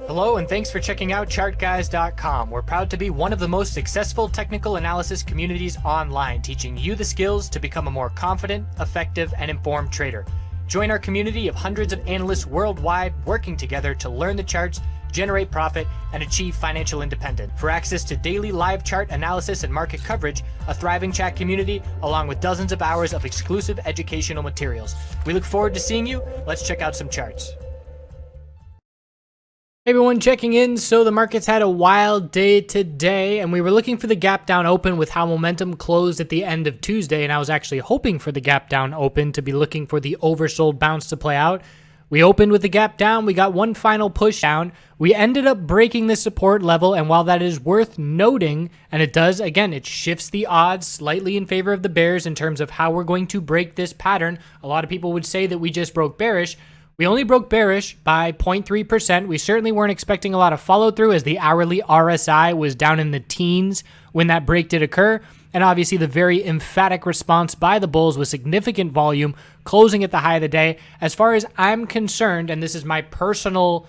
Hello and thanks for checking out TheChartGuys.com. We're proud to be one of the most successful technical analysis communities online, teaching you the skills to become a more confident, effective, and informed trader. Join our community of hundreds of analysts worldwide working together to learn the charts, generate profit, and achieve financial independence. For access to daily live chart analysis and market coverage, a thriving chat community, along with dozens of hours of exclusive educational materials. We look forward to seeing you. Let's check out some charts. Hey everyone, checking in. So the markets had a wild day today, and we were looking for the gap down open with how momentum closed at the end of Tuesday, and I was actually hoping for the gap down open to be looking for the oversold bounce to play out. We opened with the gap down, we got one final push down, we ended up breaking the support level, and while that is worth noting, and it does, again, it shifts the odds slightly in favor of the bears in terms of how we're going to break this pattern. A lot of people would say that we just broke bearish. We only broke bearish by 0.3%. We certainly weren't expecting a lot of follow through as the hourly RSI was down in the teens when that break did occur. And obviously the very emphatic response by the bulls with significant volume closing at the high of the day. As far as I'm concerned, and this is my personal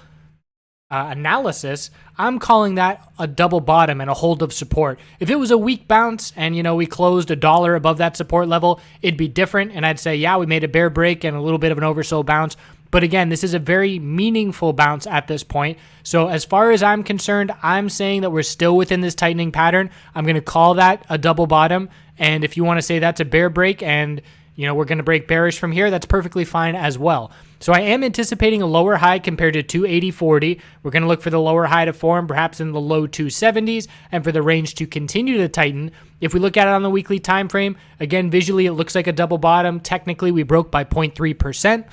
analysis, I'm calling that a double bottom and a hold of support. If it was a weak bounce and, we closed $1 above that support level, it'd be different. And I'd say, yeah, we made a bear break and a little bit of an oversold bounce. But again, this is a very meaningful bounce at this point. So as far as I'm concerned, I'm saying that we're still within this tightening pattern. I'm going to call that a double bottom. And if you want to say that's a bear break and, we're going to break bearish from here, that's perfectly fine as well. So I am anticipating a lower high compared to 280.40. We're going to look for the lower high to form, perhaps in the low 270s, and for the range to continue to tighten. If we look at it on the weekly time frame, again, visually, it looks like a double bottom. Technically, we broke by 0.3%.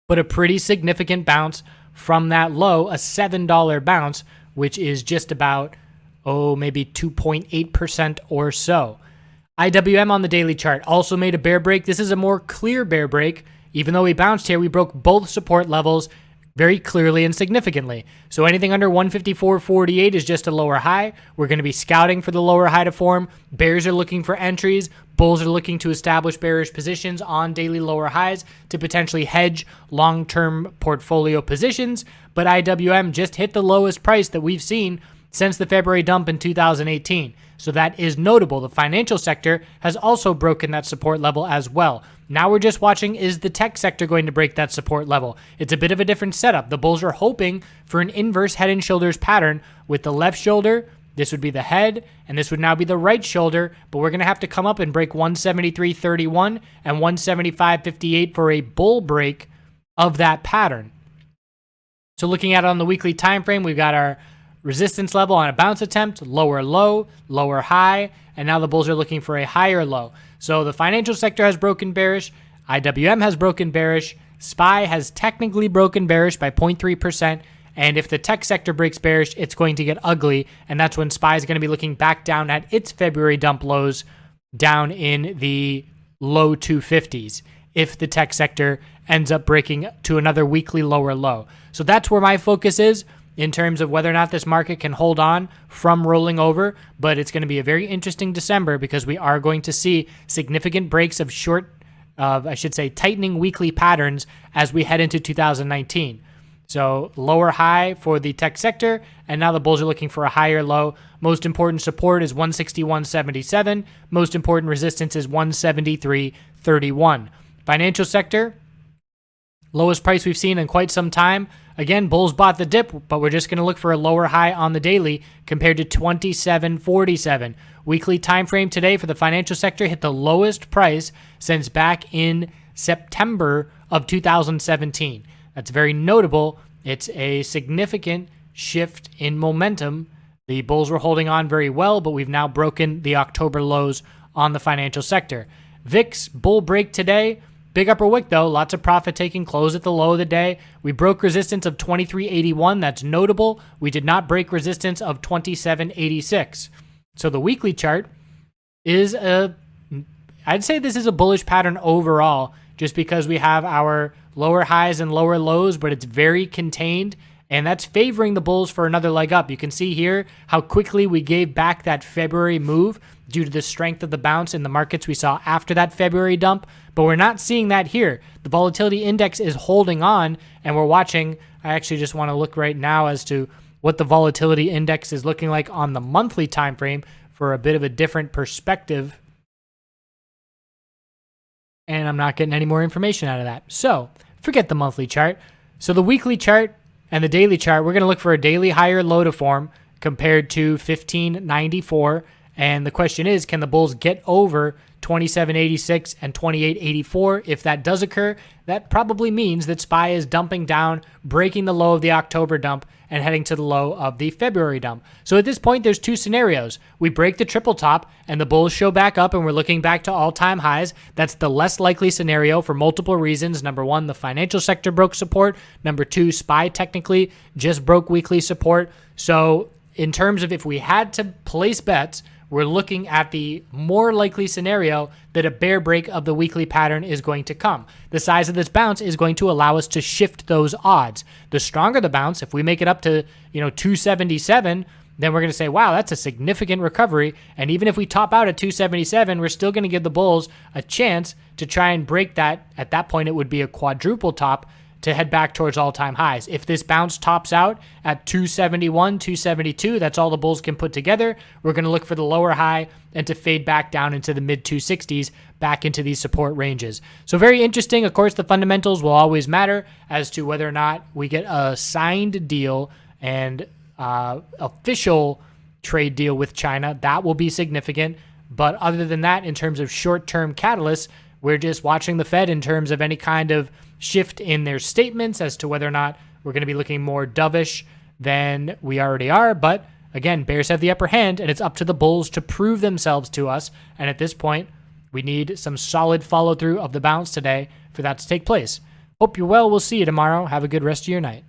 But a pretty significant bounce from that low, a $7 bounce, which is just about, maybe 2.8% or so. IWM on the daily chart also made a bear break. This is a more clear bear break. Even though we bounced here, we broke both support levels very clearly and significantly. So anything under 154.48 is just a lower high. We're going to be scouting for the lower high to form. Bears are looking for entries. Bulls are looking to establish bearish positions on daily lower highs to potentially hedge long-term portfolio positions. But IWM just hit the lowest price that we've seen since the February dump in 2018. So that is notable. The financial sector has also broken that support level as well. Now we're just watching, is the tech sector going to break that support level? It's a bit of a different setup. The bulls are hoping for an inverse head and shoulders pattern with the left shoulder. This would be the head, and this would now be the right shoulder, but we're going to have to come up and break 173.31 and 175.58 for a bull break of that pattern. So looking at it on the weekly time frame, we've got our resistance level on a bounce attempt, lower low, lower high, and now the bulls are looking for a higher low. So the financial sector has broken bearish, IWM has broken bearish, SPY has technically broken bearish by 0.3%, and if the tech sector breaks bearish, it's going to get ugly, and that's when SPY is going to be looking back down at its February dump lows down in the low 250s if the tech sector ends up breaking to another weekly lower low. So that's where my focus is in terms of whether or not this market can hold on from rolling over, but it's going to be a very interesting December because we are going to see significant breaks of tightening weekly patterns as we head into 2019. So lower high for the tech sector, and now the bulls are looking for a higher low. Most important support is 161.77. Most important resistance is 173.31. Financial sector, lowest price we've seen in quite some time. Again, bulls bought the dip, but we're just going to look for a lower high on the daily compared to 27.47. Weekly time frame today for the financial sector hit the lowest price since back in September of 2017. That's very notable. It's a significant shift in momentum. The bulls were holding on very well, but we've now broken the October lows on the financial sector. VIX bull break today. Big upper wick though, lots of profit taking, close at the low of the day. We broke resistance of 23.81, that's notable. We did not break resistance of 27.86. So the weekly chart is I'd say this is a bullish pattern overall, just because we have our lower highs and lower lows, but it's very contained, and that's favoring the bulls for another leg up. You can see here how quickly we gave back that February move due to the strength of the bounce in the markets we saw after that February dump, but we're not seeing that here. The volatility index is holding on, and we're watching I actually just want to look right now as to what the volatility index is looking like on the monthly time frame for a bit of a different perspective. And I'm not getting any more information out of that. So forget the monthly chart. So the weekly chart and the daily chart, we're going to look for a daily higher low to form compared to 1594. And the question is, can the bulls get over 2786 and 2884? If that does occur, that probably means that SPY is dumping down, breaking the low of the October dump, and heading to the low of the February dump. So at this point, there's two scenarios. We break the triple top and the bulls show back up and we're looking back to all-time highs. That's the less likely scenario for multiple reasons. Number one, the financial sector broke support. Number two, SPY technically just broke weekly support. So in terms of if we had to place bets, we're looking at the more likely scenario that a bear break of the weekly pattern is going to come. The size of this bounce is going to allow us to shift those odds. The stronger the bounce, if we make it up to 277, then we're going to say, wow, that's a significant recovery. And even if we top out at 277, we're still going to give the bulls a chance to try and break that. At that point, it would be a quadruple top to head back towards all-time highs. If this bounce tops out at 271, 272, that's all the bulls can put together. We're going to look for the lower high and to fade back down into the mid-260s, back into these support ranges. So very interesting. Of course, the fundamentals will always matter as to whether or not we get a signed deal and official trade deal with China. That will be significant. But other than that, in terms of short-term catalysts, we're just watching the Fed in terms of any kind of shift in their statements as to whether or not we're going to be looking more dovish than we already are. But again, bears have the upper hand, and it's up to the bulls to prove themselves to us. And at this point, we need some solid follow through of the bounce today for that to take place. Hope you're well. We'll see you tomorrow. Have a good rest of your night.